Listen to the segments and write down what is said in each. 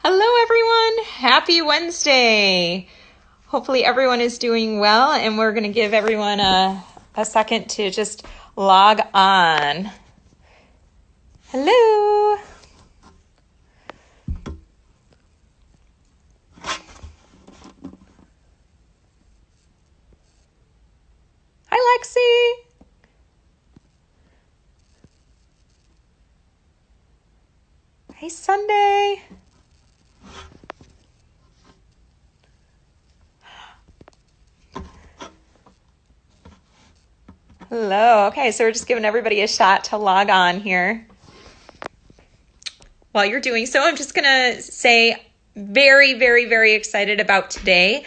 Hello, everyone. Happy Wednesday. Hopefully, everyone is doing well, and we're going to give everyone a second to just log on. Hello. Hi, Lexi. Hey, Sunday. Hello. Okay, so we're just giving everybody a shot to log on here. While you're doing so, I'm just going to say very, very, very excited about today.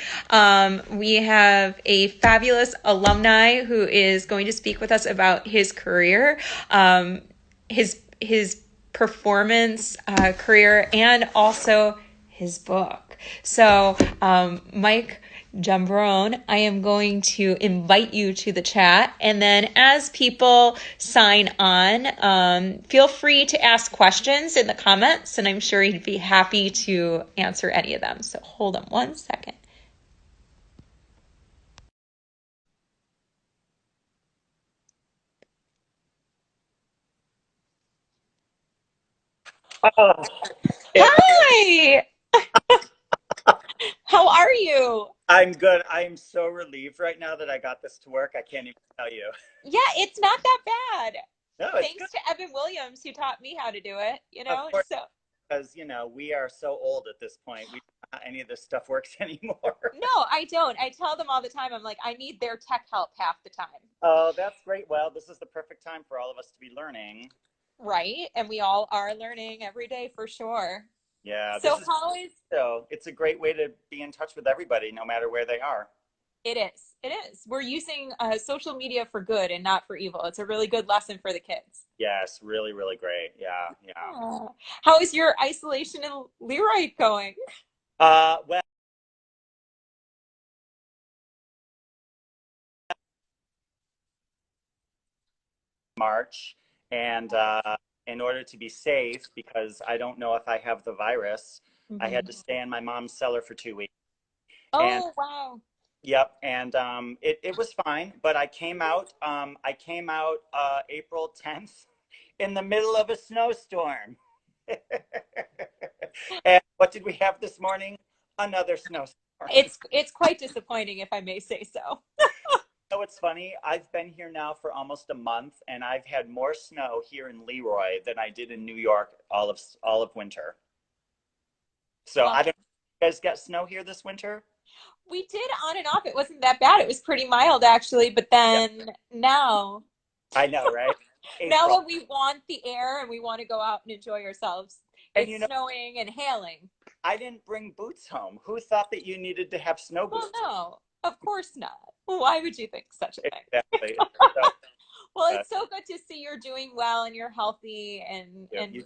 We have a fabulous alumni who is going to speak with us about his career, his performance career, and also his book. So, Mike Gomborone, I am going to invite you to the chat. And then as people sign on, feel free to ask questions in the comments, and I'm sure he'd be happy to answer any of them. So hold on one second. Oh, it, Hi! How are you? I'm good. I'm so relieved right now that I got this to work. I can't even tell you. Yeah, it's not that bad. No, it's good. Thanks to Evan Williams, who taught me how to do it, Of course, So, because we are so old at this point. We not any of this stuff works anymore. no, I don't. I tell them all the time, I'm like, I need their tech help half the time. Oh, that's great. Well, this is the perfect time for all of us to be learning. Right? And we all are learning every day for sure. Yeah, this So is how is so. It's a great way to be in touch with everybody, no matter where they are. it is. It is. We're using social media for good and not for evil. It's a really good lesson for the kids. Yes, really, really great. Yeah, yeah. Yeah. How is your isolation in Leroy going? Well, March, and in order to be safe, because I don't know if I have the virus, I had Hmm. to stay in my mom's cellar for 2 weeks. And Oh, wow. yep, and it was fine, but I came out April 10th in the middle of a snowstorm. And what did we have this morning? Another snowstorm. It's quite disappointing if I may say so. So it's funny. I've been here now for almost a month, and I've had more snow here in Leroy than I did in New York all of winter. So Well, I don't. You guys got snow here this winter? we did on and off. It wasn't that bad. It was pretty mild actually, but Yeah, then now I know, right? now April, when we want the air and we want to go out and enjoy ourselves, and it's snowing and hailing. I didn't bring boots home. Who thought that you needed to have snow Well, boots? no, of course not. Why would you think such a thing? Exactly. So, Well, uh, it's so good to see you're doing well and you're healthy and you,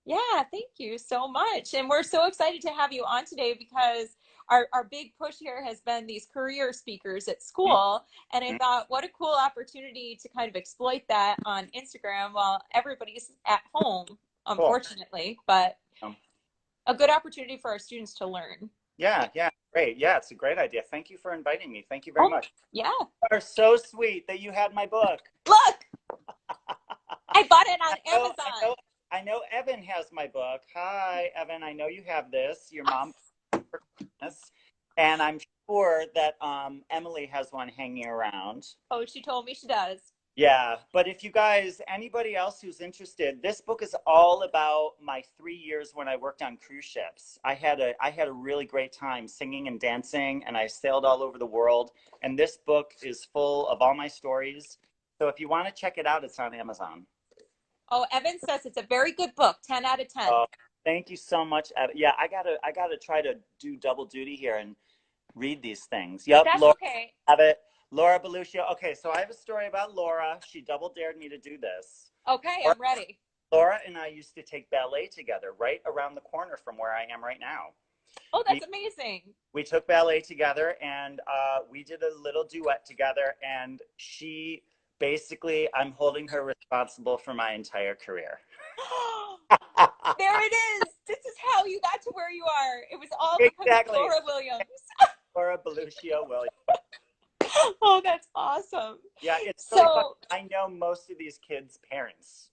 yeah, thank you so much. And we're so excited to have you on today because our big push here has been these career speakers at school. And I thought, what a cool opportunity to kind of exploit that on Instagram while everybody's at home, cool. unfortunately, but Um, a good opportunity for our students to learn. yeah, yeah, great. Yeah, it's a great idea. Thank you for inviting me. Thank you very Oh, much. yeah. You are so sweet that you had my book. Look, I bought it on I know, I Amazon. know, I know Evan has my book. Hi, Evan. I know you have this. Your mom, and I'm sure that Emily has one hanging around. Oh, she told me she does. Yeah, but if you guys, anybody else who's interested, this book is all about my 3 years when I worked on cruise ships. I had a really great time singing and dancing, and I sailed all over the world. And this book is full of all my stories. So if you want to check it out, it's on Amazon. Oh, Evan says it's a very good book, 10 out of 10. Uh, Thank you so much. Yeah, I gotta try to do double duty here and read these things. Yep, That's Laura, okay. have it. Laura Belushi. Okay, so I have a story about Laura. She double dared me to do this. Okay, Laura, I'm ready. Laura and I used to take ballet together right around the corner from where I am right now. Oh, We that's amazing. we took ballet together, and we did a little duet together. And she basically, I'm holding her responsible for my entire career. There it is. This is how you got to where you are. It was all because of Exactly. Laura Williams. Laura Belushio Williams. Oh, that's awesome. Yeah, it's really fun. So, I know most of these kids' parents.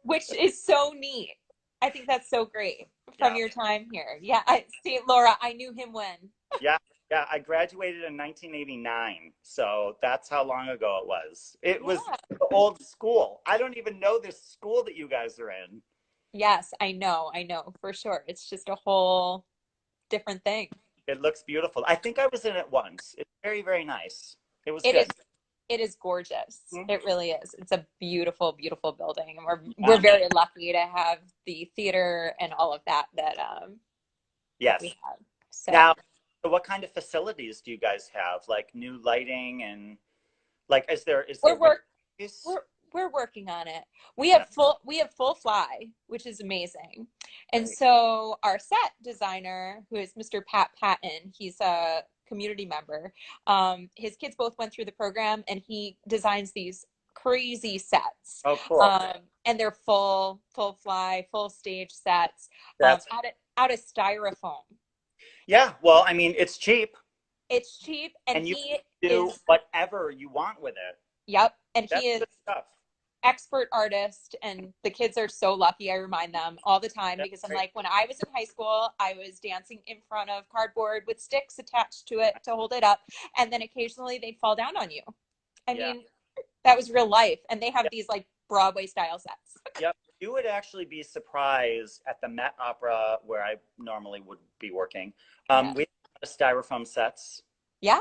which is so neat. I think that's so great from Yeah. your time here. Yeah, I see, Laura, I knew him when. Yeah. Yeah. I graduated in 1989. So that's how long ago it was. It was Yeah. the old school. I don't even know this school that you guys are in. Yes, I know for sure. It's just a whole different thing. It looks beautiful. I think I was in it once. It's very, very nice. It was It good. is it is gorgeous. Mhm. It really is. It's a beautiful, beautiful building. And we're Yeah. very lucky to have the theater and all of that we Yes. have. So Now, so what kind of facilities do you guys have? Like new lighting and like is there we're work windows? we're we're working on it. Yeah, We have full fly, which is amazing. And great. so our set designer, who is Mr. Pat Patton, he's a community member. His kids both went through the program, and he designs these crazy sets. Oh, cool. And they're full fly, full stage sets, That's out of styrofoam. yeah. Well, I mean, it's cheap, It's cheap, and and you he can do is, whatever you want with it. yep, and That's he is good stuff. expert artist, and the kids are so lucky. I remind them all the time That's because I'm great. like, when I was in high school, I was dancing in front of cardboard with sticks attached to it to hold it up, and then occasionally they'd fall down on you. I Yeah. mean, that was real life, and they have Yep. these like Broadway style sets. Yep. You would actually be surprised at the Met Opera where I normally would be working. Yeah, We have styrofoam sets. yeah,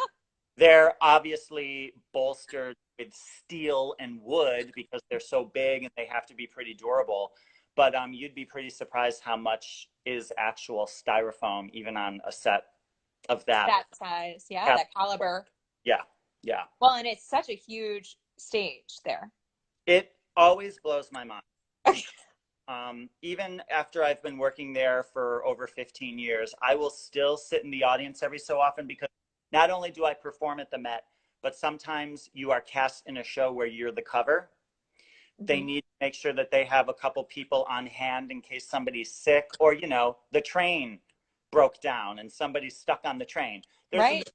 They're obviously bolstered with steel and wood because they're so big and they have to be pretty durable. But you'd be pretty surprised how much is actual styrofoam, even on a set of that. that size, yeah, that caliber. Yeah, yeah. Well, and it's such a huge stage there. It always blows my mind. Even after I've been working there for over 15 years, I will still sit in the audience every so often because not only do I perform at the Met, but sometimes you are cast in a show where you're the cover. They Mm-hmm. need to make sure that they have a couple people on hand in case somebody's sick or, the train broke down and somebody's stuck on the train. There's, Right.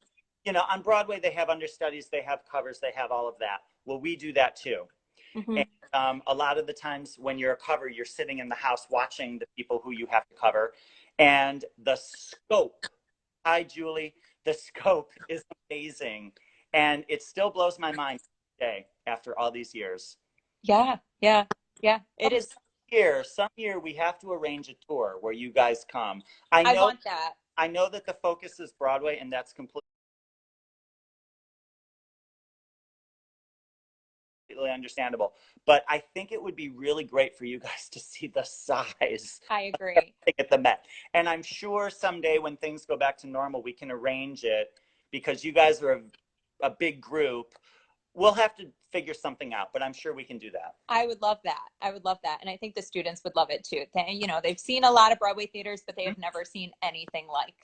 on Broadway, they have understudies, they have covers, they have all of that. Well, we do that too. Mm-hmm. And a lot of the times when you're a cover, you're sitting in the house watching the people who you have to cover. And the scope, hi, Julie, the scope is amazing. And it still blows my mind today after all these years. Yeah, yeah, yeah. It Some is. some year we have to arrange a tour where you guys come. I I know, want that. I know that the focus is Broadway, and that's completely understandable. But I think it would be really great for you guys to see the size I agree. at the Met. And I'm sure someday when things go back to normal, we can arrange it because you guys are a big group. We'll have to figure something out, but I'm sure we can do that. I would love that. I would love that. And I think the students would love it too. They've seen a lot of Broadway theaters, but they have never seen anything like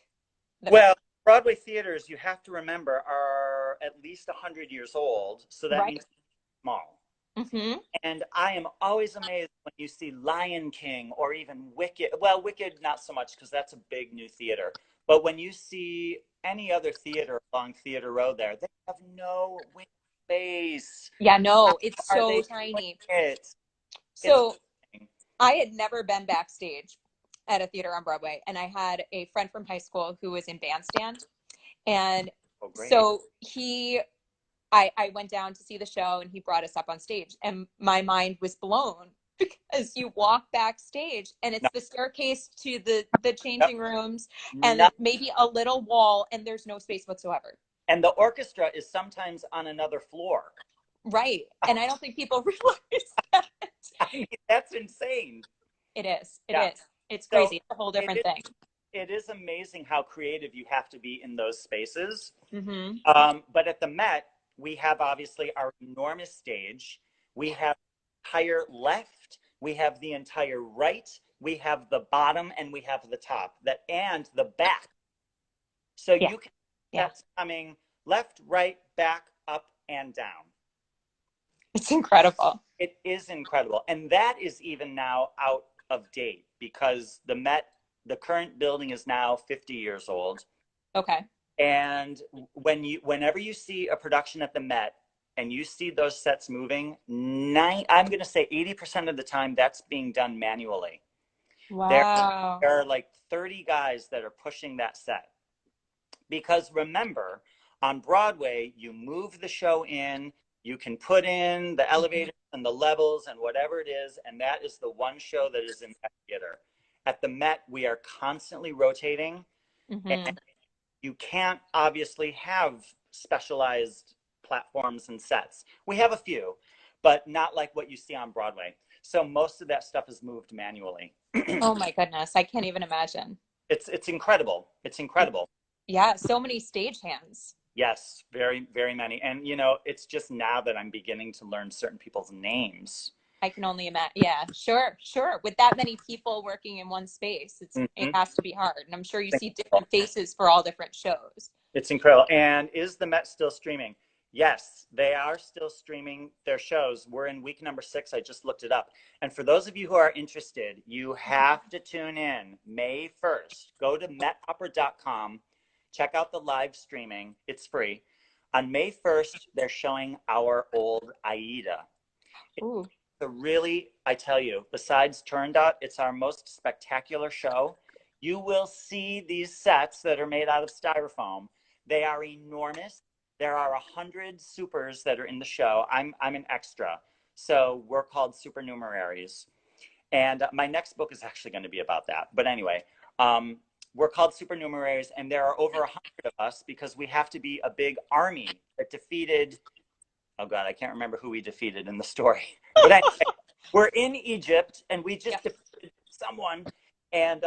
the Met. Well, Broadway theaters, you have to remember, are at least 100 years old. So that Right. means small. Mm-hmm. And I am always amazed when you see Lion King or even Wicked. Well, Wicked, not so much because that's a big new theater. But when you see any other theater along Theater Row there, they have no wing space. Yeah, How no, it's are so they doing tiny. it? It's So I had never been backstage at a theater on Broadway, and I had a friend from high school who was in bandstand. And oh, great. so I went down to see the show, and he brought us up on stage, and my mind was blown because you walk backstage and No, it's the staircase to the yep, changing rooms and no. maybe a little wall, and there's no space whatsoever. And the orchestra is sometimes on another floor. Right. And I don't think people realize that. I mean, that's insane. It is. It Yeah. is. It's So crazy. It's a whole it different is, thing. it is amazing how creative you have to be in those spaces. Mm-hmm. But at the Met, we have obviously our enormous stage. We have the entire left, we have the entire right, we have the bottom, and we have the top and the back. So Yeah. you can Yeah. that's coming left, right, back, up, and down. It's incredible. It is incredible. And that is even now out of date because the Met The current building is now 50 years old. Okay. And whenever you see a production at the Met and you see those sets moving, I'm going to say 80% of the time that's being done manually. There, Wow. there are like 30 guys that are pushing that set. Because remember, on Broadway, you move the show in, you can put in the elevators and the levels and whatever it is, and that is the one show that is in that theater. At the Met, we are constantly rotating, and Mm-hmm. you can't obviously have specialized platforms and sets. We have a few, but not like what you see on Broadway. So most of that stuff is moved manually. Oh my goodness, I can't even imagine. It's incredible. It's incredible. Yeah, so many stagehands. Yes, very, very many. And it's just now that I'm beginning to learn certain people's names. I can only imagine. Yeah, sure, sure. With that many people working in one space, it Mm-hmm. has to be hard. And I'm sure you see different faces for all different shows. It's incredible. And is the Met still streaming? Yes, they are still streaming their shows. We're in week number 6. I just looked it up. And for those of you who are interested, you have to tune in May 1st. Go to metopera.com. Check out the live streaming. It's free. On May 1st, they're showing our old Aida. Ooh. So really, I tell you, besides Turandot, it's our most spectacular show. You will see these sets that are made out of styrofoam. They are enormous. There are 100 supers that are in the show. I'm an extra. So we're called supernumeraries. And my next book is actually going to be about that. But anyway, we're called supernumeraries, and there are over 100 of us because we have to be a big army that defeated, oh God, I can't remember who we defeated in the story. But anyway, we're in Egypt, and we just defeated someone. And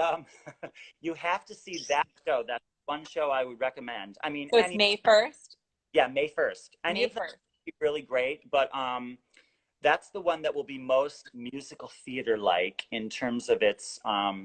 you have to see that show. That's one show I would recommend. I mean, So it's May 1st? yeah, May 1st. Any May of them 1st. would be really great, but that's the one that will be most musical theater like in terms of its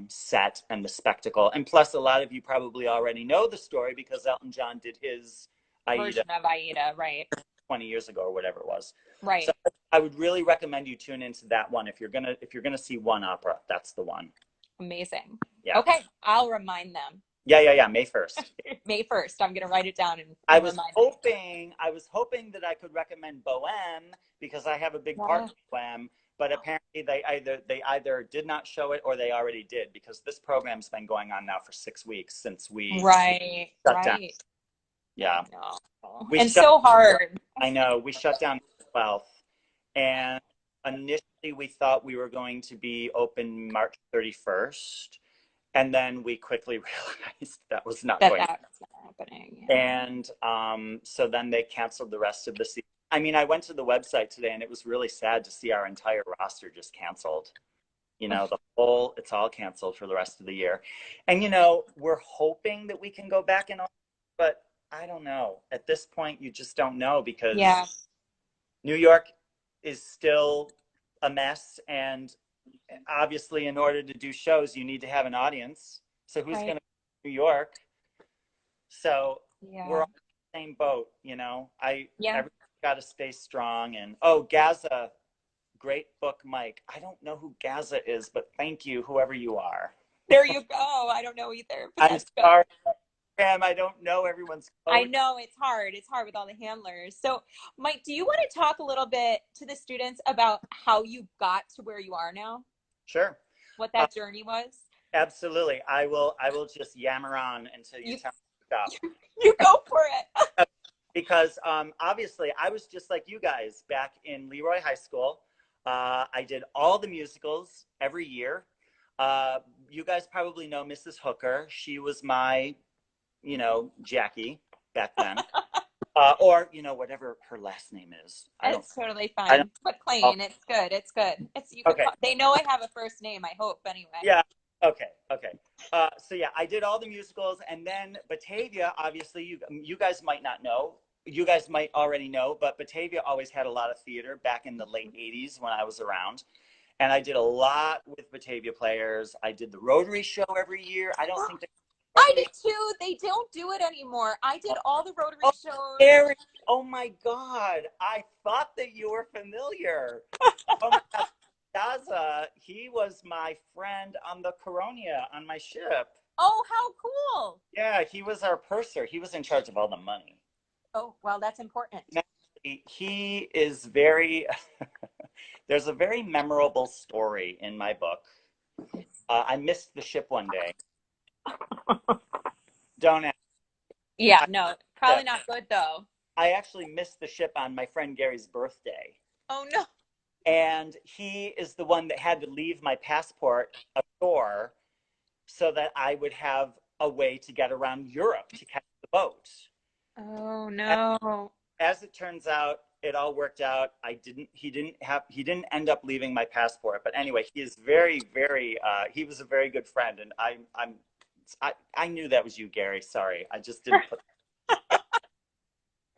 set and the spectacle. And plus, a lot of you probably already know the story because Elton John did his Aida Version of Aida, right. 20 years ago or whatever it was. Right. So I would really recommend you tune into that one if you're gonna see one opera. That's the one. Amazing. Yeah. Okay, I'll remind them. Yeah. May 1st. May 1st. I'm going to write it down and I was remind hoping that I could recommend Bohème because I have a big part in Bohème, but apparently they either did not show it or they already did because this program's been going on now for 6 weeks since we shut down. Yeah. And so hard. I know. We shut down the 12th. And initially we thought we were going to be open March 31st. And then we quickly realized that was not going to happening. Yeah. And so then they canceled the rest of the season. I mean, I went to the website today and it was really sad to see our entire roster just canceled. It's all canceled for the rest of the year. And, we're hoping that we can go back and all, but I don't know. At this point, you just don't know because New York is still a mess. And obviously, in order to do shows, you need to have an audience. So who's going to New York? So we're on the same boat, Everybody's got to stay strong. And Gaza, great book, Mike. I don't know who Gaza is, but thank you, whoever you are. There you go. I don't know either. I'm sorry, Pam. I don't know everyone's code. I know it's hard. It's hard with all the handlers. So, Mike, do you want to talk a little bit to the students about how you got to where you are now? Sure. What that journey was? Absolutely. I will just yammer on until you tell me to stop. You go for it. Because obviously I was just like you guys back in Leroy High School. I did all the musicals every year. You guys probably know Mrs. Hooker. She was my, Jackie back then. Or, whatever her last name is. It's totally fine. But plain, it's good. It's good. Okay. They know I have a first name, I hope, anyway. Yeah. Okay. So yeah, I did all the musicals, and then Batavia. Obviously, you guys might not know. You guys might already know, but Batavia always had a lot of theater back in the late '80s when I was around, and I did a lot with Batavia players. I did the Rotary show every year. I don't think I did too. They don't do it anymore. I did all the Rotary shows. Gary, oh my God! I thought that you were familiar. Oh my God. Daza, he was my friend on the Coronia on my ship. Oh, how cool. Yeah, he was our purser. He was in charge of all the money. Oh, well, that's important. He is very, there's a very memorable story in my book. I missed the ship one day. Don't ask. Yeah, I, no, probably not good though. I actually missed the ship on my friend Gary's birthday. Oh no. And he is the one that had to leave my passport ashore so that I would have a way to get around Europe to catch the boat. Oh As, no. as it turns out, it all worked out. He didn't end up leaving my passport. But anyway, he is he was a very good friend. And I knew that was you, Gary. Sorry. I just didn't put.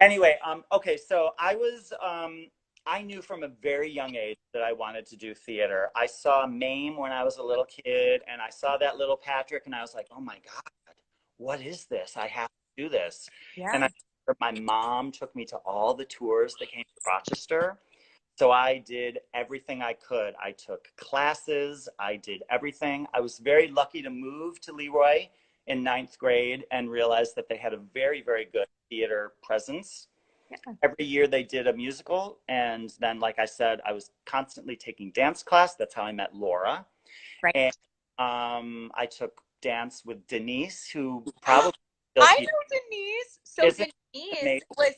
Anyway, okay, so I knew from a very young age that I wanted to do theater. I saw Mame when I was a little kid, and I saw that little Patrick, and I was like, oh my God, what is this? I have to do this. And Yeah. I my mom took me to all the tours that came to Rochester. So I did everything I could. I took classes, I did everything. I was very lucky to move to Leroy in ninth grade and realized that they had a very good theater presence. Yeah. Every year they did a musical. And then, like I said, I was constantly taking dance class. That's how I met Laura. Right. And I took dance with Denise, who probably still I teaches. know Denise. So Isn't it Denise amazing?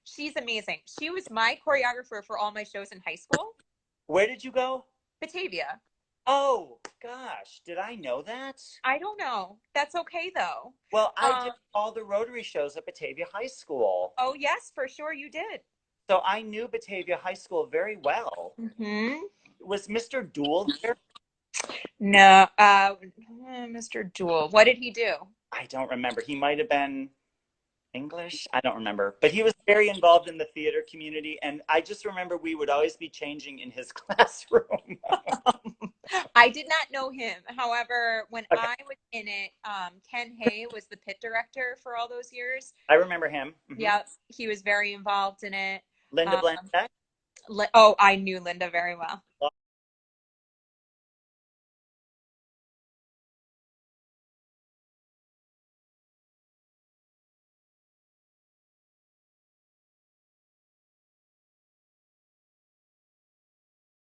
she's amazing. She was my choreographer for all my shows in high school. Where did you go? Batavia. Oh, gosh. Did I know that? I don't know. That's okay though. Well, I did Um, all the Rotary shows at Batavia High School. oh yes, for sure you did. So I knew Batavia High School very well. Hmm. Was Mr. Dool there? No, Mr. Jewell. What did he do? I don't remember. He might have been English. I don't remember. But he was very involved in the theater community. And I just remember we would always be changing in his classroom. I did not know him. However, when Okay. I was in it, Ken Hay was the pit director for all those years. I remember him. Hmm. Yeah, he was very involved in it. Linda Um, Blanchett. oh, I knew Linda very well.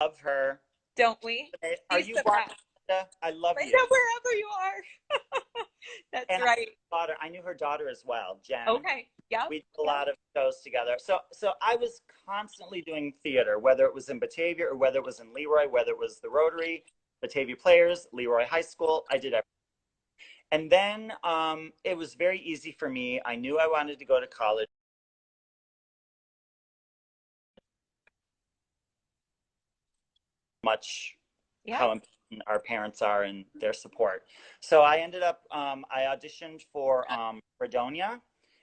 Love her. Don't we? Are She's you the watching, best. Linda? I love Linda, you. wherever you are. That's And right. I knew her daughter as well, Jen. Okay. Yep. We did a Yep. lot of shows together. So I was constantly doing theater, whether it was in Batavia or whether it was in Leroy, whether it was the Rotary, Batavia Players, Leroy High School. I did everything. And then it was very easy for me. I knew I wanted to go to college. Much Yeah. how important our parents are and their support. So I ended up, I auditioned for Fredonia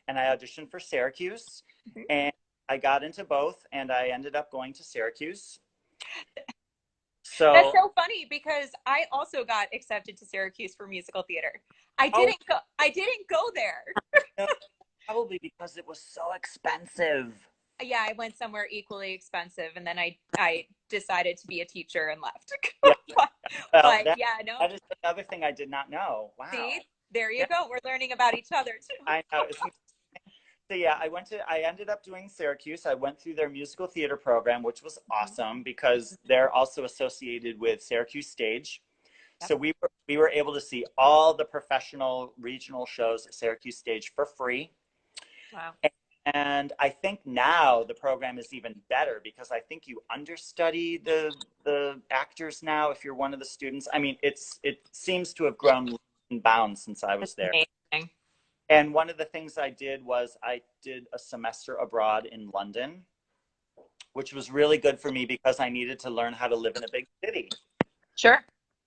and I auditioned for Syracuse. Mhm. And I got into both and I ended up going to Syracuse. That's So, so funny because I also got accepted to Syracuse for musical theater. I oh, didn't go. I didn't go there. no, probably because it was so expensive. Yeah, I went somewhere equally expensive, and then I decided to be a teacher and left. Yeah. but, Well, but yeah, no. that is another thing I did not know. Wow. See, there you Yeah, go. We're learning about each other too. I know. So yeah, I ended up doing Syracuse. I went through their musical theater program, which was awesome because they're also associated with Syracuse Stage. Yep. So we were able to see all the professional regional shows at Syracuse Stage for free. Wow. And I think now the program is even better because I think you understudy the actors now if you're one of the students. I mean, it seems to have grown leaps and bounds since I That's was there. amazing. And one of the things I did was I did a semester abroad in London, which was really good for me because I needed to learn how to live in a big city. Sure.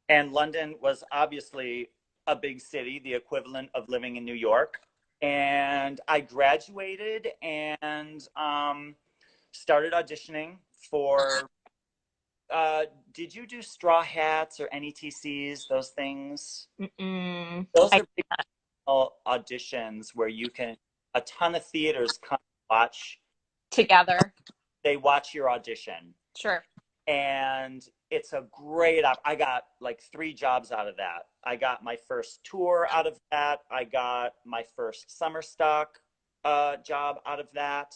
And London was obviously a big city, the equivalent of living in New York. And I graduated and started auditioning for. Did you do Straw Hats or NETCs? Those things. Mm-mm. Those are big auditions where you can. A ton of theaters come watch. Together. They watch your audition. Sure. and it's a great I got like 3 jobs out of that. I got my first tour out of that. I got my first summer stock job out of that.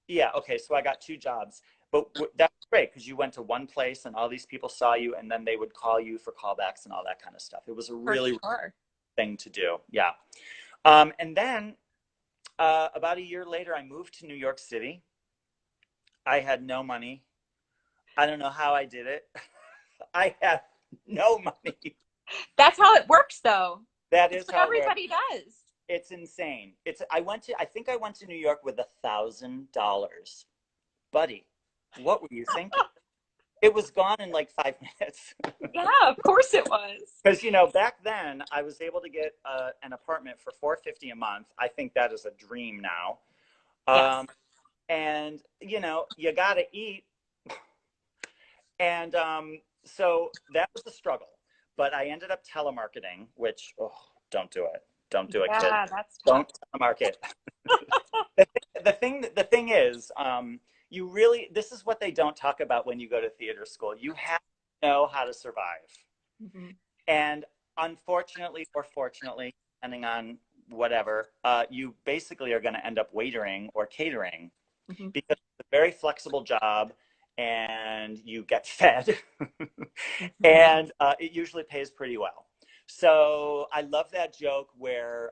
Yeah, okay, so I got 2 jobs. But that's great because you went to one place and all these people saw you, and then they would call you for callbacks and all that kind of stuff. It was a For really sure. thing to do. Yeah. And then about a year later, I moved to New York City. I had no money. I don't know how I did it. I had no money. That's how it works, though. That It's is what how it works. everybody does. It's insane. I think I went to New York with $1,000. Buddy, what were you thinking? It was gone in like 5 minutes. Yeah, of course it was. Because back then I was able to get an apartment for $450 a month. I think that is a dream now. Yes. Um, and you gotta eat, and so that was the struggle. But I ended up telemarketing, which don't do it. Don't do it, kid. Yeah, that's tough. Don't telemarket. The thing is, you really, this is what they don't talk about when you go to theater school. You have to know how to survive. Hmm. And unfortunately or fortunately, depending on whatever, you basically are going to end up waitering or catering Hmm. because it's a very flexible job and you get fed Hmm. and it usually pays pretty well. So I love that joke where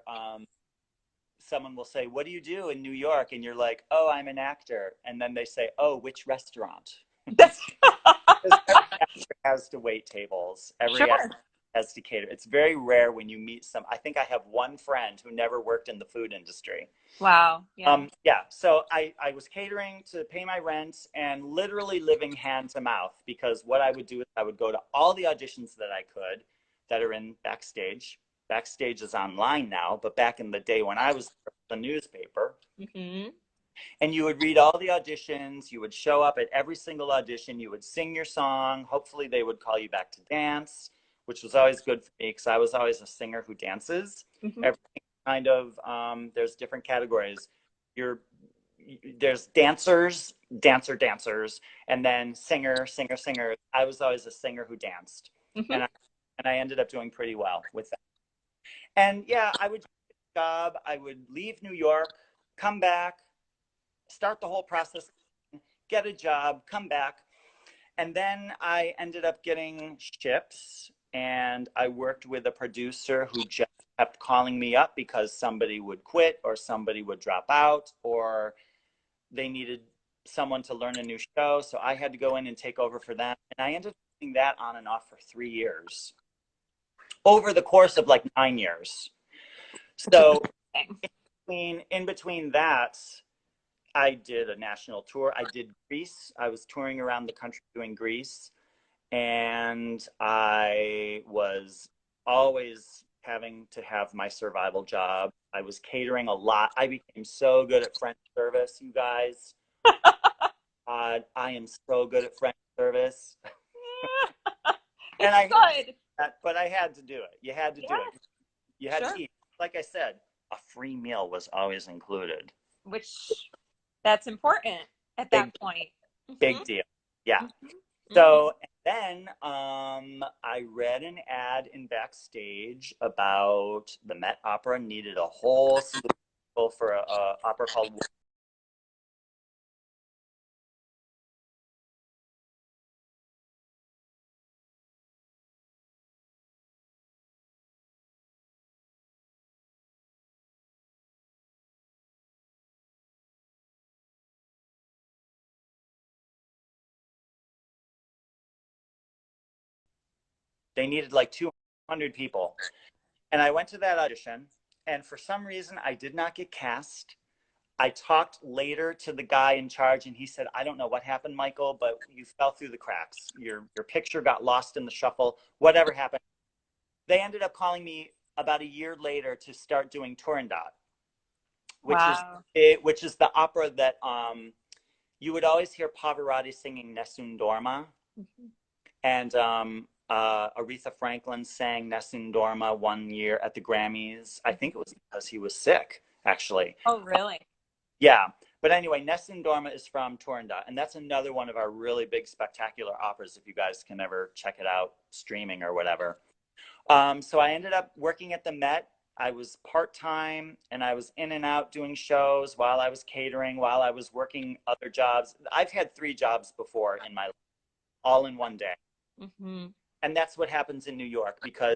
someone will say, "What do you do in New York?" And you're like, "Oh, I'm an actor." And then they say, "Oh, which restaurant?" That's Because every actor has to wait tables. Every actor sure. has to cater. It's very rare when you meet some. I think I have one friend who never worked in the food industry. Wow. Yeah. Yeah, so I was catering to pay my rent and literally living hand to mouth because what I would do is I would go to all the auditions that I could that are in Backstage. Backstage is online now, but back in the day when I was the newspaper, Hmm. and you would read all the auditions, you would show up at every single audition, you would sing your song. Hopefully they would call you back to dance, which was always good for me because I was always a singer who dances. Hmm. Everything kind of there's different categories. You're there's dancers, and then singer. I was always a singer who danced, Hmm. and I ended up doing pretty well with that. And yeah, I would do a job. I would leave New York, come back, start the whole process, get a job, come back. And then I ended up getting ships, and I worked with a producer who just kept calling me up because somebody would quit or somebody would drop out or they needed someone to learn a new show. So I had to go in and take over for them. And I ended up doing that on and off for 3 years over the course of like 9 years. Which is So amazing. in between that, I did a national tour. I did Greece. I was touring around the country doing Greece. And I was always having to have my survival job. I was catering a lot. I became so good at French service, you guys. I am so good at French service. And It's I good. but I had to do it. You had to do it. Yes, You had to sure. eat. Like I said, a free meal was always included. Which that's important at that Big point. big Hmm. deal. Yeah. Hmm. Hmm. So then I read an ad in Backstage about the Met Opera needed a whole slew of people for a opera called. They needed like 200 people, and I went to that audition, and for some reason I did not get cast. I talked later to the guy in charge, and he said, "I don't know what happened, Michael, but you fell through the cracks. Your picture got lost in the shuffle. Whatever happened." They ended up calling me about a year later to start doing Turandot, which is Wow. which is the opera that you would always hear Pavarotti singing Nessun Dorma, Mhm. and Aretha Franklin sang Nessun Dorma one year at the Grammys. I think it was because he was sick, actually. Oh, really? Yeah, But anyway, Nessun Dorma is from Turandot, and that's another one of our really big spectacular operas. If you guys can ever check it out streaming or whatever. So I ended up working at the Met. I was part time, and I was in and out doing shows while I was catering, while I was working other jobs. I've had 3 jobs before in my life, all in one day, Mm-hmm. and that's what happens in New York because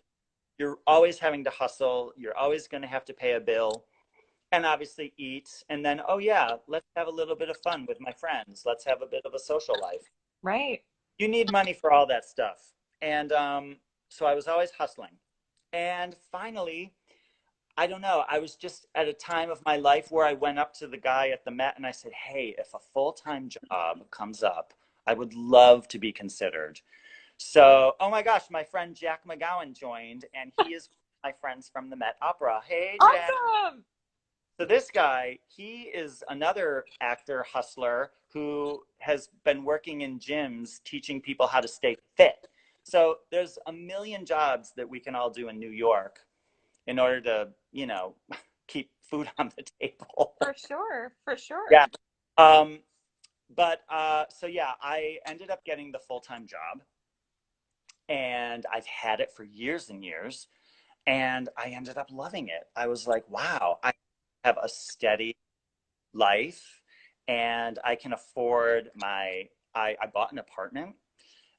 you're always having to hustle. You're always going to have to pay a bill and obviously eat. And then, oh, yeah, let's have a little bit of fun with my friends. Let's have a bit of a social life. Right. You need money for all that stuff. And so I was always hustling. And finally, I don't know, I was just at a time of my life where I went up to the guy at the Met and I said, hey, if a full time job comes up, I would love to be considered. So, oh my gosh, my friend Jack McGowan joined, and he is my friends from the Met Opera. Hey, Jack. Awesome. So this guy, he is another actor hustler who has been working in gyms teaching people how to stay fit. So there's a million jobs that we can all do in New York in order to, keep food on the table. For sure. For sure. Yeah. Um, but so yeah, I ended up getting the full-time job, and I've had it for years and years, and I ended up loving it. I was like, wow, I have a steady life, and I can afford I bought an apartment,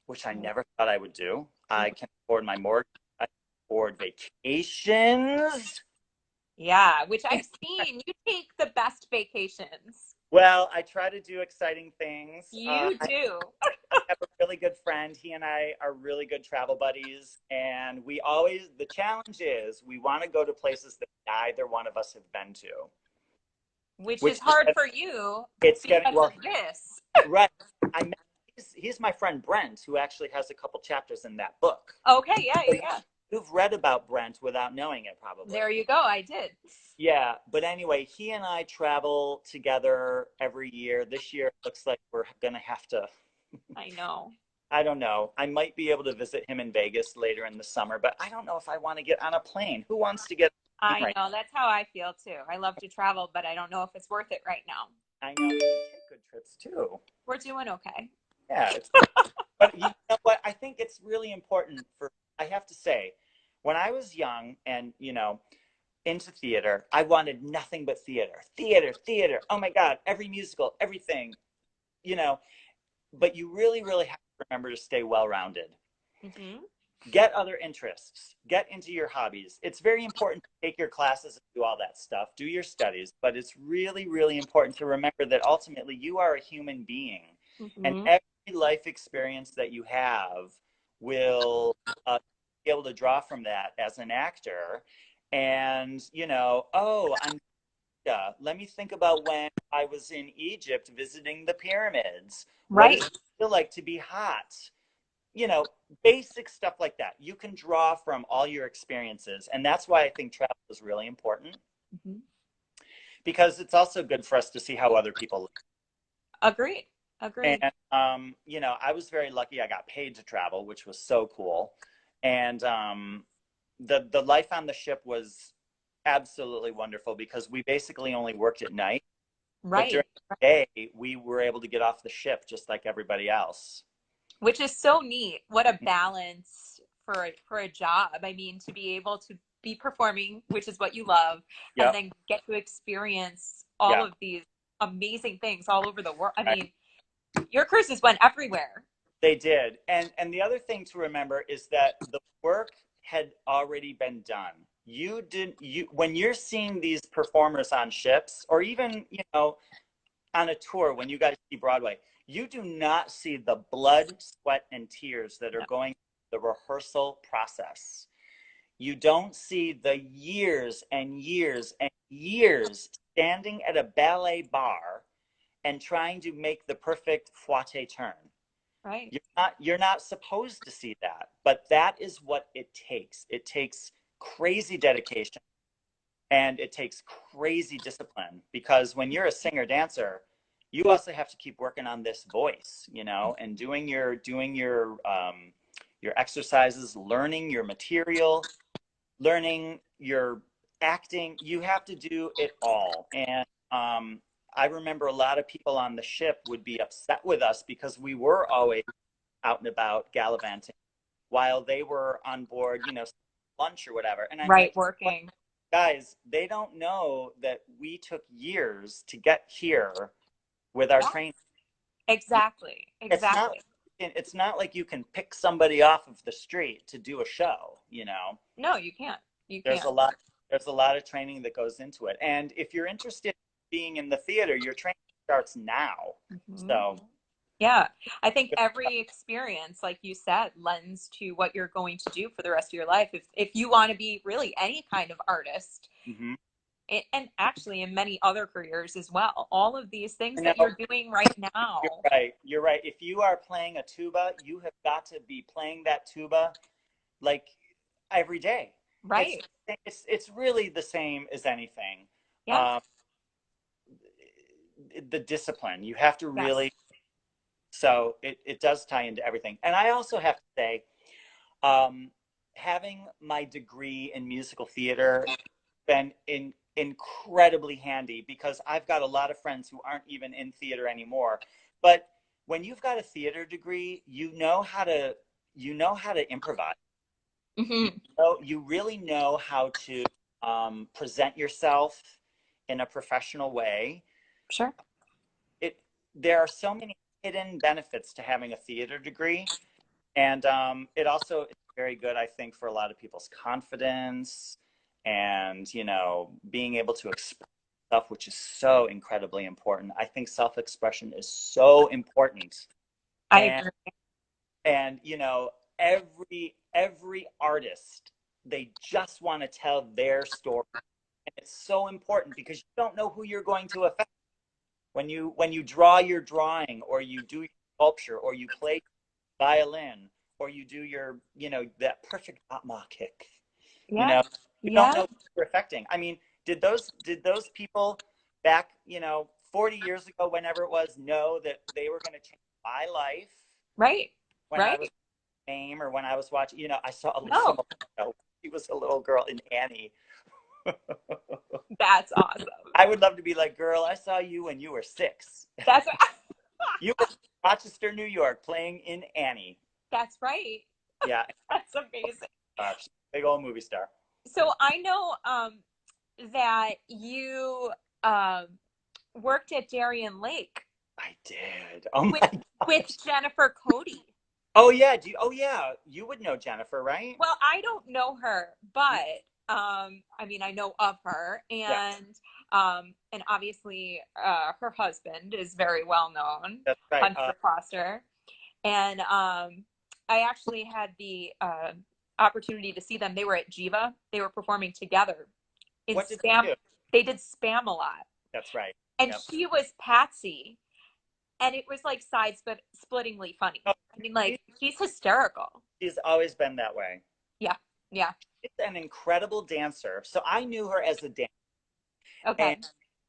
which I never thought I would do. I can afford my mortgage. I can afford vacations. Yeah, which I've seen. You take the best vacations. Well, I try to do exciting things. You I do. have a really good friend. He and I are really good travel buddies, and the challenge is we want to go to places that neither one of us have been to, Which is which hard for you it's getting, because of well, this. right. I met, he's my friend Brent, who actually has a couple chapters in that book. Okay, yeah, yeah, yeah. You've read about Brent without knowing it, probably. There you go. I did. Yeah, but anyway, he and I travel together every year. This year, it looks like we're gonna have to. I know. I don't know. I might be able to visit him in Vegas later in the summer, but I don't know if I want to get on a plane. Who wants to get on a plane I right know. That's how I feel too. I love to travel, but I don't know if it's worth it right now. now? I know you take good trips too. We're doing okay. Yeah, but you know what? I think it's really important I have to say, when I was young and, into theater, I wanted nothing but theater. Theater, theater. Oh my God, every musical, everything, you know, but you really, really have to remember to stay well-rounded. Mm-hmm. Get other interests, get into your hobbies. It's very important to take your classes and do all that stuff, do your studies, but it's really, really important to remember that ultimately you are a human being, and Mm-hmm. every life experience that you have will be able to draw from that as an actor. And, oh, let me think about when I was in Egypt visiting the pyramids. What Right. does it feel like to be hot? you know, basic stuff like that. You can draw from all your experiences. And that's why I think travel is really important, Mm-hmm. because it's also good for us to see how other people live. Agreed. Agreed. And, I was very lucky. I got paid to travel, which was so cool. And the life on the ship was absolutely wonderful because we basically only worked at night. But during Right. the day, we were able to get off the ship just like everybody else. Which is so neat. What a balance for a job. I mean, to be able to be performing, which is what you love, and Yep. then get to experience all Yeah. of these amazing things all over the world. I Right. mean, your cruises went everywhere. They did. And the other thing to remember is that the work had already been done. You did you When you're seeing these performers on ships, or even, on a tour, when you guys see Broadway, you do not see the blood, sweat, and tears that are No. going through the rehearsal process. You don't see the years and years and years standing at a ballet bar and trying to make the perfect fouette turn. Right. You're not supposed to see that, but that is what it takes. It takes crazy dedication, and it takes crazy discipline, because when you're a singer dancer, you also have to keep working on this voice, and doing your exercises, learning your material, learning your acting. You have to do it all. And I remember a lot of people on the ship would be upset with us because we were always out and about gallivanting while they were on board, lunch or whatever. And I'm Right, like, well, working. guys, they don't know that we took years to get here with our Yeah, training. exactly. It's not Exactly. it's not like you can pick somebody off of the street to do a show. No, you can't. You There's can't. a lot there's a lot of training that goes into it. And if you're interested in being in the theater, your training starts now. Mhm. So, Yeah, I think every experience, like you said, lends to what you're going to do for the rest of your life. If you want to be really any kind of artist, mhm. and actually in many other careers as well, all of these things I that know you're doing right you're now. right. You're right. If you are playing a tuba, you have got to be playing that tuba like every day. It's Right. it's really the same as anything. Yes. Um, the discipline you have to Yes. really. So it does tie into everything. And I also have to say, um, having my degree in musical theater been incredibly handy because I've got a lot of friends who aren't even in theater anymore. But when you've got a theater degree, you know how to improvise. You Hmm. you really know how to present yourself in a professional way. Sure. It There are so many hidden benefits to having a theater degree. And it also is very good, I think, for a lot of people's confidence and, being able to express stuff, which is so incredibly important. I think self-expression is so important. I And agree. every artist, they just want to tell their story. And it's so important because you don't know who you're going to affect when you draw your drawing or you do your sculpture or you play violin or you do that perfect atma kick. you Yeah. know you don't Yeah. know what you're affecting. I mean, did those people back 40 years ago, whenever it was, know that they were going to change my life Right. when I was Right. fame or when I was watching? I saw Alicia No, Milano. She was a little girl in Annie. that's awesome. I would love to be like, girl, I saw you when you were 6. That's You were in Rochester, New York, playing in Annie. that's right. Yeah. That's amazing. Gosh, big old movie star. So I know that you um, worked at Darien Lake I did. Oh with my with gosh. Jennifer Cody. Oh yeah. Oh yeah. You would know Jennifer, right? Well, I don't know her, but I mean, I know of her, Yeah, and obviously, her husband is very well known, that's right. Hunter Foster, and I actually had the opportunity to see them. They were at Jiva. They were performing together in What did they Spam. do? They did Spam a lot, That's right. and Yep. she was Patsy, and it was like splittingly funny. Oh, I mean, she- like she's hysterical. she's always been that way. Yeah, yeah. She's an incredible dancer. So I knew her as a dancer, and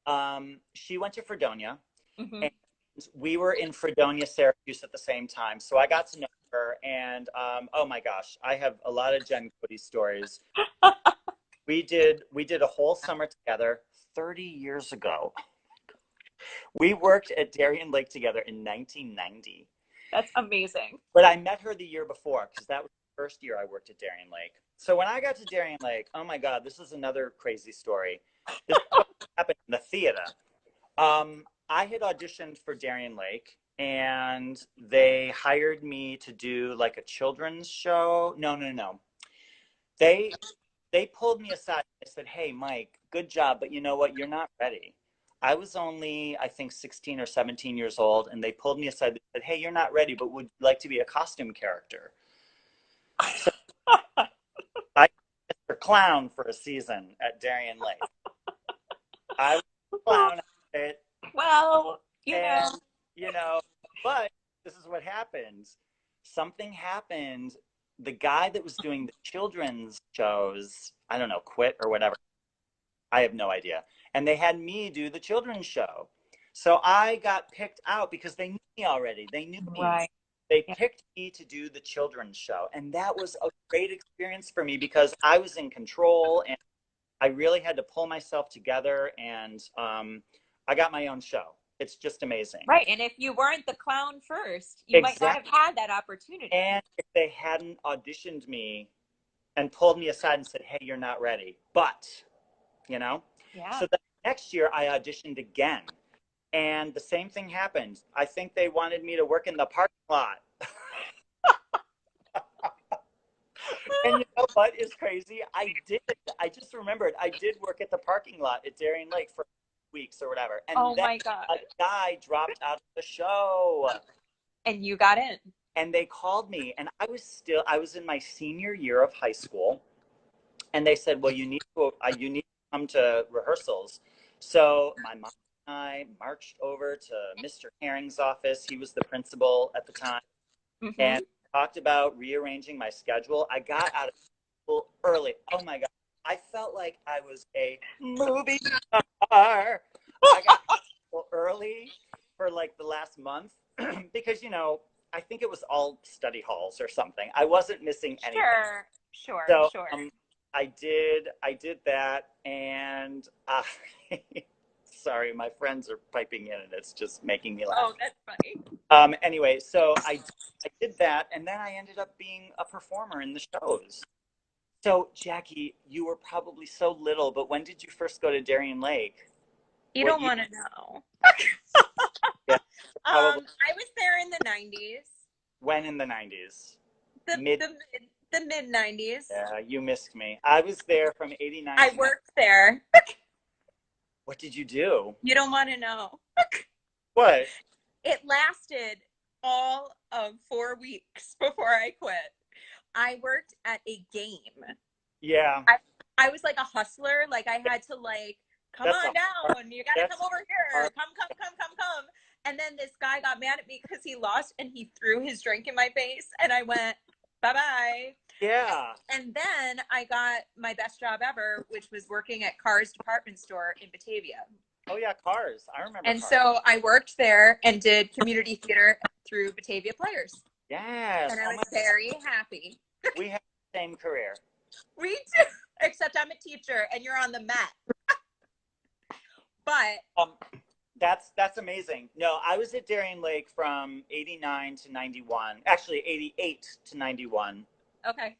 Okay. she went to Fredonia, Hmm. and we were in Fredonia, Syracuse at the same time. So I got to know her, and oh my gosh, I have a lot of Jen Cody stories. We did a whole summer together 30 years ago. We worked at Darien Lake together in 1990. That's amazing. But I met her the year before because that was the first year I worked at Darien Lake. So when I got to Darien Lake, oh my God, this is another crazy story. This is what happened in the theater. I had auditioned for Darien Lake and they hired me to do like a children's show. No, no, no. They they pulled me aside. They said, "Hey, Mike, good job, but you know what? You're not ready." I was only, I think, 16 or 17 years old, and they pulled me aside. They said, "Hey, you're not ready, but would you like to be a costume character?" So I was Mr. Clown for a season at Darien Lake. I was a clown at it, Well, you know, and you know, but this is what happened. Something happened. The guy that was doing the children's shows, I don't know, quit or whatever. I have no idea. And they had me do the children's show. So I got picked out because they knew me already. They knew me. right. They Yeah. picked me to do the children's show. And that was a great experience for me because I was in control and I really had to pull myself together. And I got my own show. It's just amazing. Right. And if you weren't the clown first, you might not have Exactly. had that opportunity. And if they hadn't auditioned me and pulled me aside and said, hey, you're not ready, but, you know? Yeah. So the next year I auditioned again. And the same thing happened. I think they wanted me to work in the parking lot. And you know what is crazy? I did. I just remembered I did work at the parking lot at Darien Lake for weeks or whatever. And Oh then my God. a guy dropped out of the show. And you got in. And they called me, and I was in my senior year of high school. And they said, well, you need to come to rehearsals. So my mom and I marched over to Mr. Herring's office. He was the principal at the time. And talked about rearranging my schedule. I got out of school early. Oh my God. I felt like I was a movie star. I got out of school early for like the last month because, you know, I think it was all study halls or something. I wasn't missing anything. Sure. So I did that, and sorry, my friends are piping in, and it's just making me laugh. Oh, that's funny. Anyway, so I did that, and then I ended up being a performer in the shows. So, Jackie, you were probably so little, but when did you first go to Darien Lake? You don't want to know. Yeah, I was there in the 90s. When in the 90s? The mid 90s. Yeah, you missed me. I was there from 89. I worked there. What did you do? You don't want to know. What? It lasted all of 4 weeks before I quit. I worked at a game. Yeah. I was like a hustler. Like I had to come on down. You got to come over here. Come. And then this guy got mad at me because he lost and he threw his drink in my face. And I went, bye-bye. Yeah. And then I got my best job ever, which was working at Cars department store in Batavia. Oh yeah, Cars. I remember. And Cars. so I worked there and did community theater through Batavia Players. Yes. And I was very happy. We have the same career. We do, except I'm a teacher and you're on the mat. But that's amazing. No, I was at Darien Lake from 89 to 91. Actually, 88 to 91. Okay.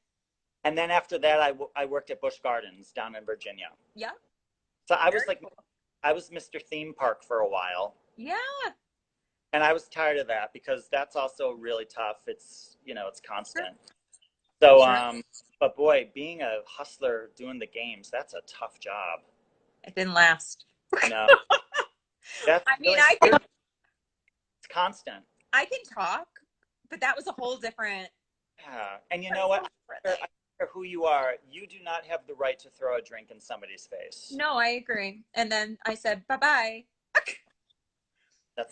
And then after that, I worked at Busch Gardens down in Virginia. Yeah. So I was like, cool. I was Mr. Theme Park for a while. Yeah. And I was tired of that because that's also really tough. It's, you know, it's constant. So, but boy, being a hustler doing the games, that's a tough job. It didn't last. No. That's it's constant. I can talk, but that was a whole different. Yeah. And you know what? I don't care who you are, you do not have the right to throw a drink in somebody's face. No, I agree. And then I said, bye-bye.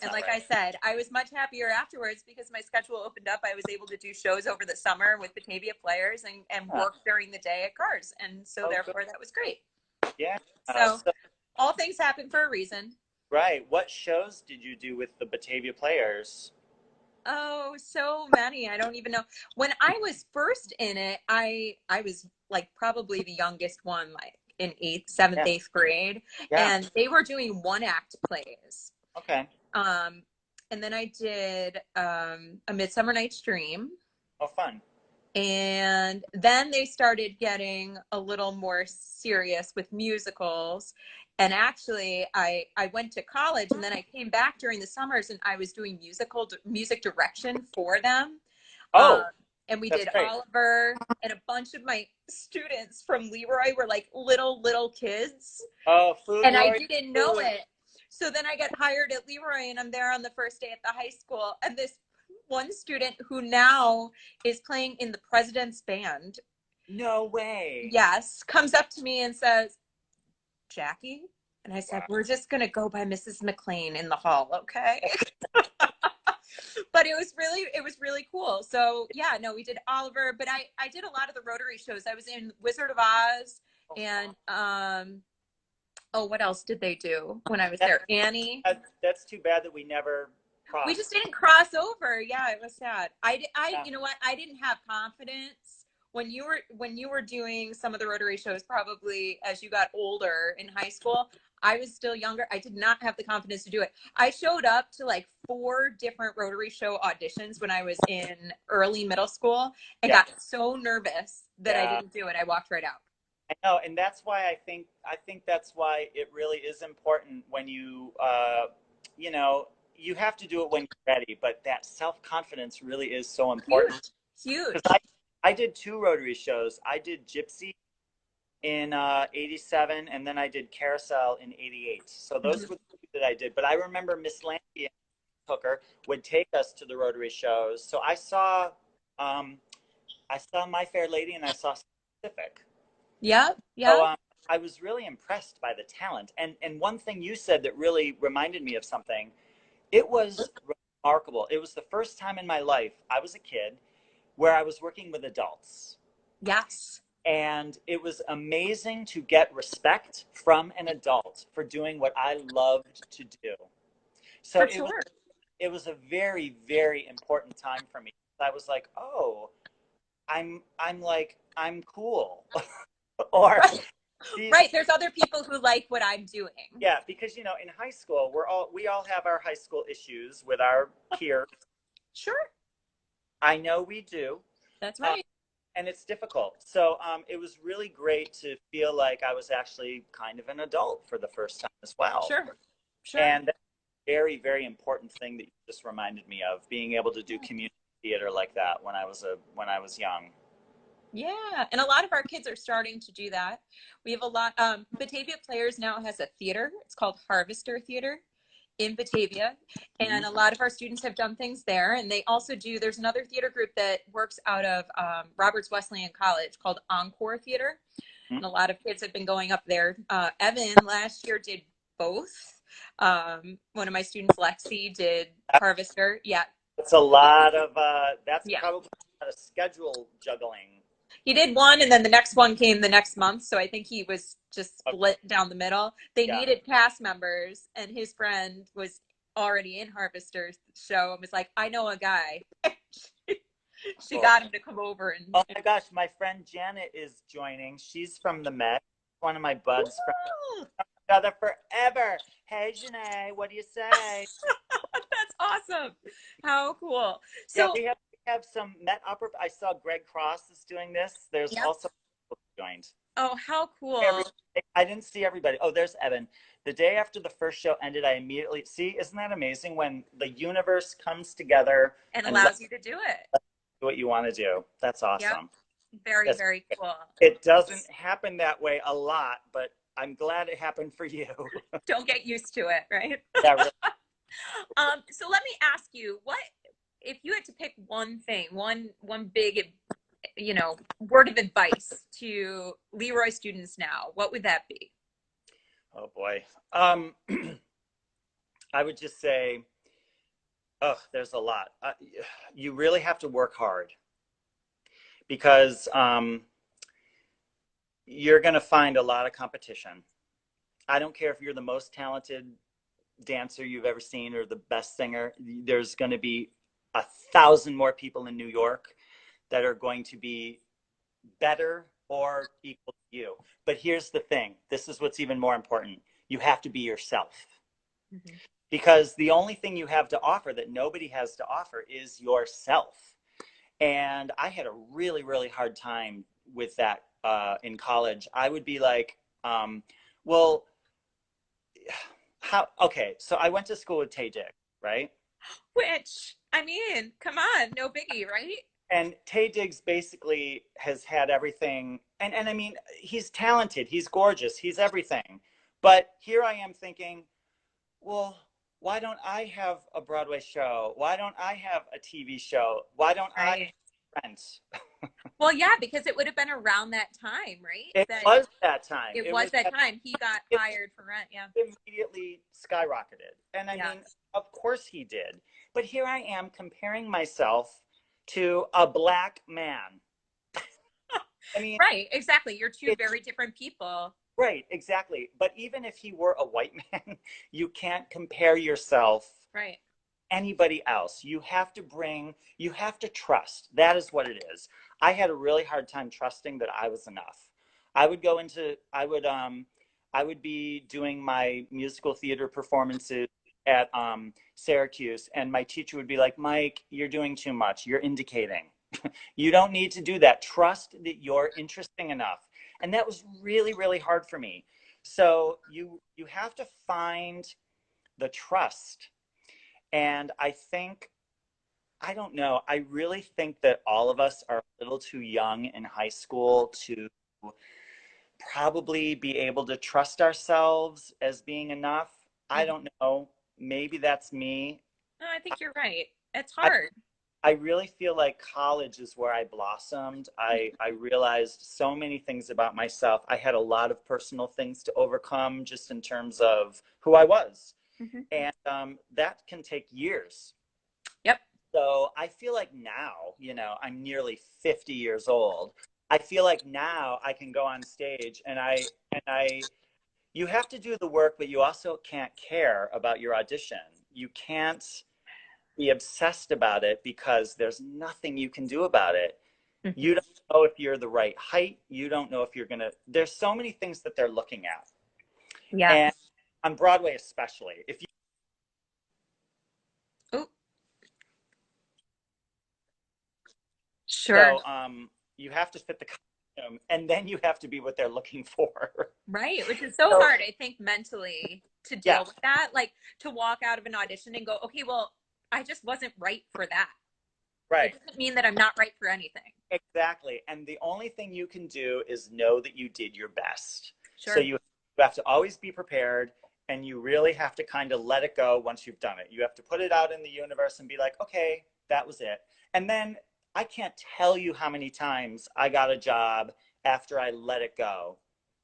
And like I said, I was much happier afterwards because my schedule opened up. I was able to do shows over the summer with Batavia Players and work during the day at Cars. And so therefore that was great. Yeah. So all things happen for a reason. Right. What shows did you do with the Batavia Players? Oh, so many. I don't even know. When I was first in it, I was like probably the youngest one, like in 7th, 8th grade. Yeah. And they were doing 1-act plays. Okay. And then I did A Midsummer Night's Dream. Oh, fun. And then they started getting a little more serious with musicals. And actually, I went to college and then I came back during the summers and I was doing music direction for them. Oh, and we did great. Oliver, and a bunch of my students from Leroy were like little kids. Oh, food. And I didn't know it. So then I got hired at Leroy and I'm there on the first day at the high school. And this one student who now is playing in the president's band. No way. Yes. Comes up to me and says, Jackie? And I said, we're just going to go by Mrs. McLean in the hall. Okay. But it was really cool. So yeah, no, we did Oliver, but I did a lot of the Rotary shows. I was in Wizard of Oz and, what else did they do when I was there? Annie. That's too bad that we never crossed. We just didn't cross over. Yeah, it was sad. You know what? I didn't have confidence when you were doing some of the Rotary shows, probably as you got older in high school, I was still younger. I did not have the confidence to do it. I showed up to like 4 different Rotary show auditions when I was in early middle school and Yeah. got so nervous that I Yeah. didn't do it. I walked right out. I know, and that's why I think that's why it really is important when you know, you have to do it when you're ready, but that self-confidence really is so important. Huge, Because huge. I did 2 Rotary shows. I did Gypsy in '87, and then I did Carousel in '88. So those Mhm. were the 2 that I did. But I remember Miss Landy Hooker would take us to the Rotary shows. So um, I saw My Fair Lady and I saw Pacific. Yeah, So yeah. I was really impressed by the talent. And one thing you said that really reminded me of something. It was remarkable. It was the first time in my life I was a kid where I was working with adults. Yes, And it was amazing to get respect from an adult for doing what I loved to do. So for sure. it was a very, very important time for me. I was like, oh, I'm cool. Or Right. these, Right. There's other people who like what I'm doing. yeah, because in high school we all have our high school issues with our peers. Sure. I know we do. That's Uh, right. and it's difficult. So it was really great to feel like I was actually kind of an adult for the first time as well. Sure. Sure. And that's a very, very important thing that you just reminded me of, being able to do community theater like that when I was young. Yeah, and a lot of our kids are starting to do that. We have a lot. Batavia Players now has a theater. It's called Harvester Theater in Batavia, and a Mm-hmm. lot of our students have done things there. And they also do. There's another theater group that works out of Roberts Wesleyan College called Encore Theater, and a lot of kids have been going up there. Evan last year did both. One of my students, Lexi, did Harvester. Yeah, It's a lot of that's yeah. probably a lot of schedule juggling. He did one, and then the next one came the next month. So I think he was just Okay, split down the middle. They yeah. needed cast members, and his friend was already in Harvester's show and was like, "I know a guy." She Cool. got him to come over Oh and my gosh, my friend Janet is joining. She's from the Met. One of my buds from each other forever. Hey, Janae, what do you say? that's awesome. How cool. Yeah, So, we have some Met opera. I saw Greg Cross is doing this. There's yep. also people who joined. Oh, how Every, cool. I didn't see everybody. Oh, there's Evan. The day after the first show ended, I immediately see. Isn't that amazing when the universe comes together And and lets allows you to do it. you do what you want to do? That's Yep. awesome. Very, That's, very cool. it doesn't happen that way a lot, but I'm glad it happened for you. Don't get used to it, right? That really, So let me ask you, what if you had to pick one thing, one big, word of advice to Leroy students now, what would that be? oh boy. Um, I would just say, oh, there's a lot. You really have to work hard because you're going to find a lot of competition. I don't care if you're the most talented dancer you've ever seen or the best singer. There's going to be 1,000 more people in New York that are going to be better or equal to you. But here's the thing. This is what's even more important. You have to be yourself. Mm-hmm. Because the only thing you have to offer that nobody has to offer is yourself. And I had a really, really hard time with that in college. I would be like, well, okay, so I went to school with Tay Diggs, right? Which, I mean, come on, no biggie, right? And Tay Diggs basically has had everything. And I mean, he's talented, he's gorgeous, he's everything. But here I am thinking, well, why don't I have a Broadway show? Why don't I have a TV show? Why don't I Right. have friends? Well, yeah, because it would have been around that time, right? It That was that time. it It was was that that time he got it hired for Rent. Yeah. immediately skyrocketed. And I Yeah. mean, of course he did. But here I am comparing myself to a black man. I mean, Right. Exactly. You're two it's very different people. right, exactly. But even if he were a white man, you can't compare yourself Right. anybody else. You have to trust. That is what it is. I had a really hard time trusting that I was enough. I would go into, I would be doing my musical theater performances at Syracuse, and my teacher would be like, Mike, you're doing too much. You're indicating. You don't need to do that. Trust that you're interesting enough. And that was really, really hard for me. So you have to find the trust. And I think, I don't know, I really think that all of us are a little too young in high school to probably be able to trust ourselves as being enough. I Mhm. don't know. Maybe that's me. No, I think you're right. It's I, hard. I really feel like college is where I blossomed. I realized so many things about myself. I had a lot of personal things to overcome just in terms of who I was. Hmm. And that can take years. Yep. So I feel like now, I'm nearly 50 years old. I feel like now I can go on stage and you have to do the work, but you also can't care about your audition. You can't be obsessed about it because there's nothing you can do about it. Hmm. You don't know if you're the right height. You don't know if you're going to, there's so many things that they're looking at. Yeah. And on Broadway, especially, if you, Oh, sure. so you have to fit the costume and then you have to be what they're looking for. Right. Which is so So, hard, I think, mentally to yeah, deal with that. Like to walk out of an audition and go, okay, well, I just wasn't right for that. It right. doesn't mean that I'm not right for anything. Exactly. And the only thing you can do is know that you did your best. So Sure. you have to always be prepared and you really have to kind of let it go once you've done it. You have to put it out in the universe and be like, okay, that was it. And then I can't tell you how many times I got a job after I let it go.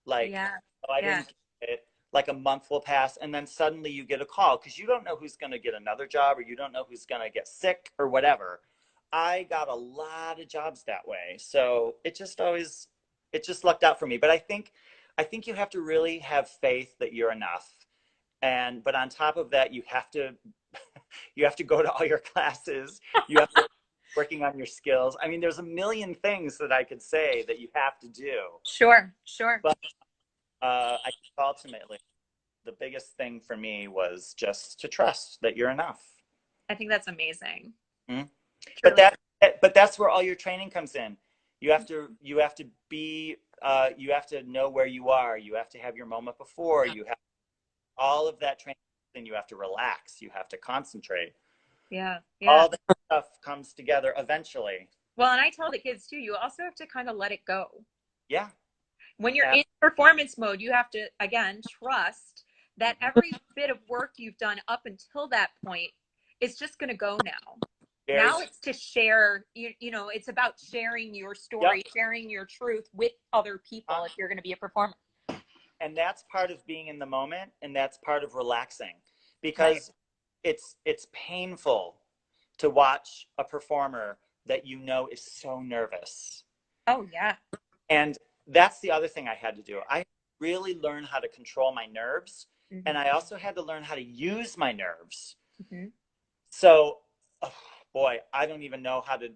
Like, Yeah. oh, I Yeah. didn't get it. Like a month will pass and then suddenly you get a call because you don't know who's going to get another job or you don't know who's going to get sick or whatever. I got a lot of jobs that way. So it just lucked out for me. But I think you have to really have faith that you're enough. But on top of that, you have to go to all your classes. You have to working on your skills. I mean, there's a million things that I could say that you have to do. Sure. Sure. But I think ultimately the biggest thing for me was just to trust that you're enough. I think that's amazing. Mhm. But Truly. that's where all your training comes in. You have to be you have to know where you are. You have to have your moment before. You have all of that training. Then you have to relax. You have to concentrate. Yeah. Yeah. All that stuff comes together eventually. Well, and I tell the kids too, you also have to kind of let it go. Yeah. When you're Uh, in performance mode, you have to, again, trust that every bit of work you've done up until that point is just going to go now. very. Now it's to share, it's about sharing your Yep. story, sharing your truth with other people if you're going to be a performer. And that's part of being in the moment, and that's part of relaxing, Right. because it's painful to watch a performer that you know is so nervous. Oh, yeah. And that's the other thing I had to do. I really learned how to control my nerves, Mm-hmm. and I also had to learn how to use my nerves. Mm-hmm. So, oh, boy, I don't even know how to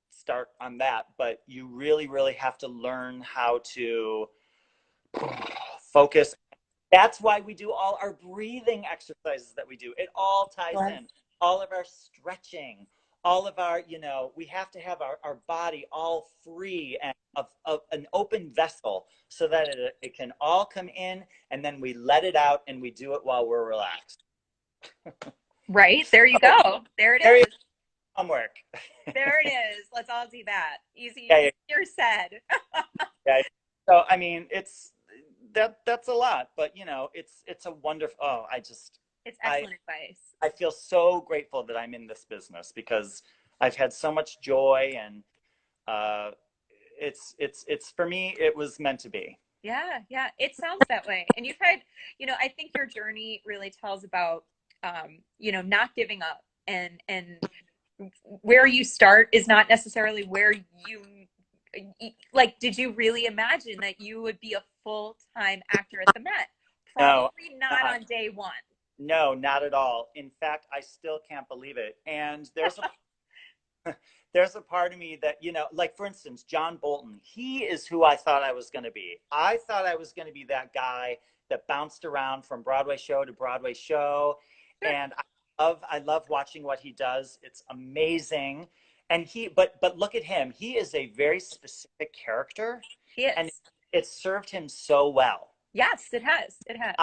start on that, but you really, really have to learn how to focus. That's why we do all our breathing exercises that we do. It all ties Sure. in. All of our stretching, all of our, we have to have our body all free and of an open vessel so that it can all come in and then we let it out and we do it while we're relaxed. Right. There you So go. There it there you is. go, homework. There it is. Let's all do that. Yeah, Easy. You're said. yeah. So I mean, that's a lot, but it's a wonderful. Oh, It's I excellent advice. I feel so grateful that I'm in this business because I've had so much joy and uh, it's for me. It was meant to be. Yeah, yeah, it sounds that way. And you've had, I think your journey really tells about, not giving up and where you start is not necessarily where you like. Did you really imagine that you would be a full-time actor at the Met? No, Probably not not on day one. no, not at all. In fact, I still can't believe it. And there's a part of me that, like for instance, John Bolton, he is who I thought I was going to be. I thought I was going to be that guy that bounced around from Broadway show to Broadway show. Sure. And I love watching what he does. It's amazing. And but look at him. He is a very specific character, He and is. it served him so well. Yes, it has. It has.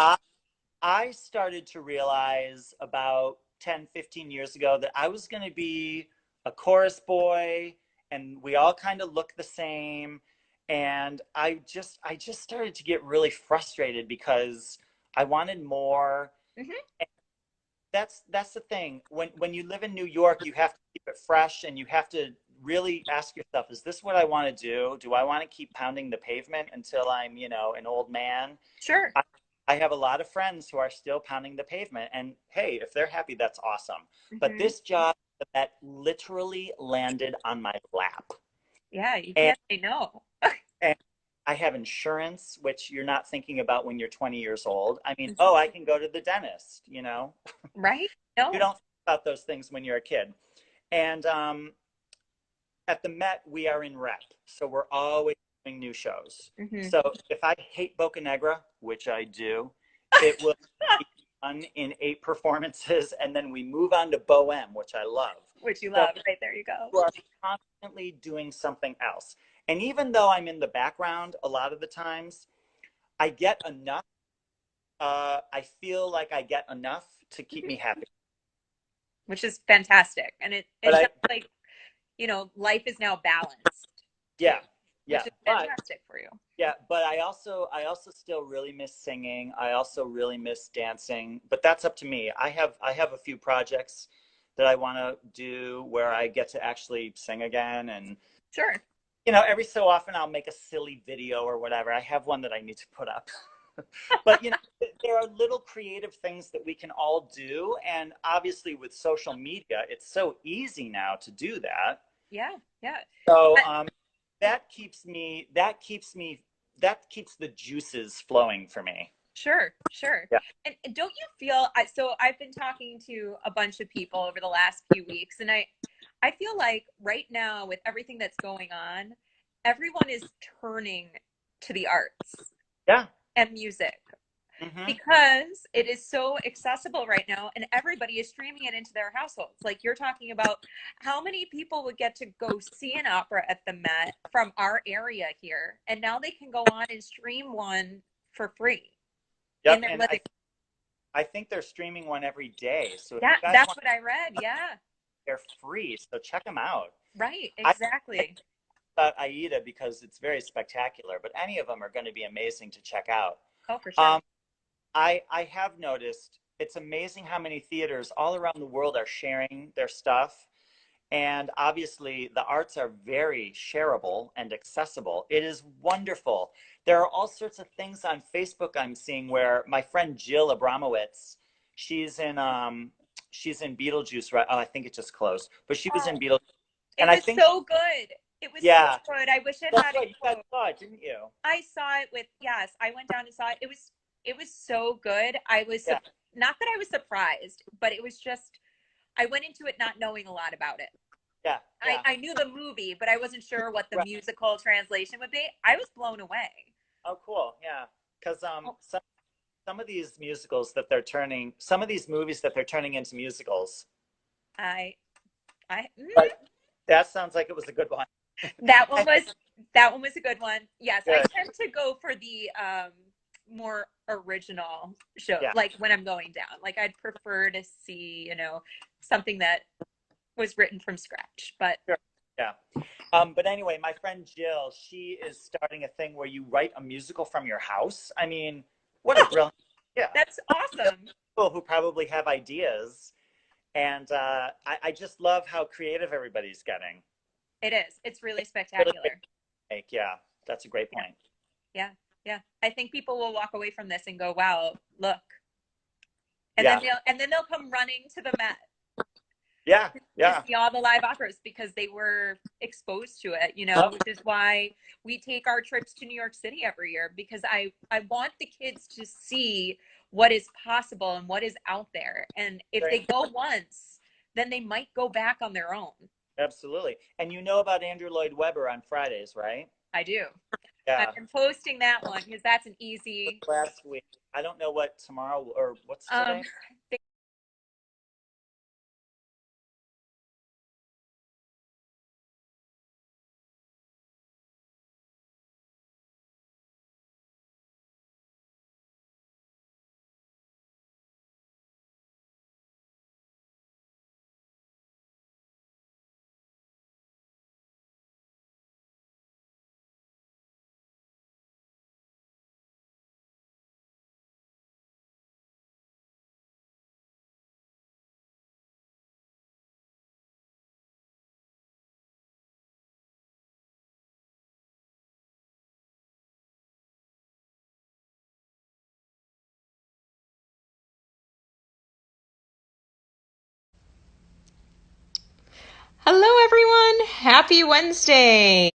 I started to realize about 10, 15 years ago that I was going to be a chorus boy and we all kind of look the same. And I just started to get really frustrated because I wanted more. Hmm. That's the thing. When you live in New York, you have to keep it fresh and you have to really ask yourself, is this what I want to do? Do I want to keep pounding the pavement until I'm, an old man? Sure. I, I have a lot of friends who are still pounding the pavement, and hey, if they're happy, that's awesome. But Hmm. this job that literally landed on my lap, Yeah, you and, can't say no. and I have insurance, which you're not thinking about when you're 20 years old. I mean, Mhm. oh, I can go to the dentist. Right? You No. don't think about those things when you're a kid. And at the Met, we are in rep, so we're always doing new shows. Hmm. So if I hate Boca Negra, which I do, it will be done in 8 performances, and then we move on to Bohème, which I love. Which you So love. Right there you go. you are constantly doing something else. And even though I'm in the background a lot of the times, I get enough. I feel like I get enough to keep me happy. Which is fantastic. And it But sounds like, life is now balanced too, yeah, yeah. which is But fantastic for you. yeah, but I also still really miss singing. I also really miss dancing, but that's up to me. I have a few projects that I want to do where I get to actually sing again, and Sure. every so often I'll make a silly video or whatever. I have one that I need to put up. But there are little creative things that we can all do, and obviously with social media, it's so easy now to do that. Yeah. Yeah. So But that keeps the juices flowing for me. sure, sure. Yeah. And don't you feel so I've been talking to a bunch of people over the last few weeks, and I feel like right now with everything that's going on, everyone is turning to the arts Yeah. and music Hmm. because it is so accessible right now and everybody is streaming it into their households. Like you're talking about how many people would get to go see an opera at the Met from our area here, and now they can go on and stream one for free in Yep. their And living. I think they're streaming one every day. So if Yeah, you guys that's want, what I read. Yeah, they're free. So check them out. right, I exactly. thought Aida because it's very spectacular, but any of them are going to be amazing to check out. Oh, for sure. Um, I have noticed it's amazing how many theaters all around the world are sharing their stuff. And obviously, the arts are very shareable and accessible. It is wonderful. There are all sorts of things on Facebook I'm seeing where my friend Jill Abramowitz, she's in she's in Beetlejuice, right? Oh, I think it just closed, but she was in Oh, Beetlejuice, it and I was think so good. It was so yeah, good. I wish it that's had a right. You guys quote. saw it, didn't you? I saw it with, yes, I went down and saw it. It was so good. I was Yeah, not that I was surprised, but it was just I went into it not knowing a lot about it. yeah, I, yeah. I knew the movie, but I wasn't sure what the Right. musical translation would be. I was blown away. Oh, cool. Yeah, because Oh, some of these musicals that they're turning, some of these movies that they're turning into musicals. I I But that sounds like it was a good one. that one I was that one was a good one. Yes, I good. tend to go for the more original show, Yeah. like when I'm going down. Like I'd prefer to see, something that was written from scratch. But Sure. Yeah. But anyway, my friend Jill, she is starting a thing where you write a musical from your house. I mean, what a brilliant, yeah. that's awesome. People who probably have ideas. And I just love how creative everybody's getting. It is. It's really Really great spectacular. to make. Yeah, that's a great Yeah, point. yeah, yeah. I think people will walk away from this and go, "Wow, look," and then Yeah. they'll come running to the Met Yeah. to Yeah. see all the live operas because they were exposed to it, Oh, which is why we take our trips to New York City every year because I want the kids to see what is possible and what is out there. And if very they go once, then they might go back on their own. Absolutely. And you know about Andrew Lloyd Webber on Fridays, right? I do. Yeah. I'm posting that one because that's an easy. Last week. I don't know what tomorrow or what's Um, today. Hello, everyone. Happy Wednesday.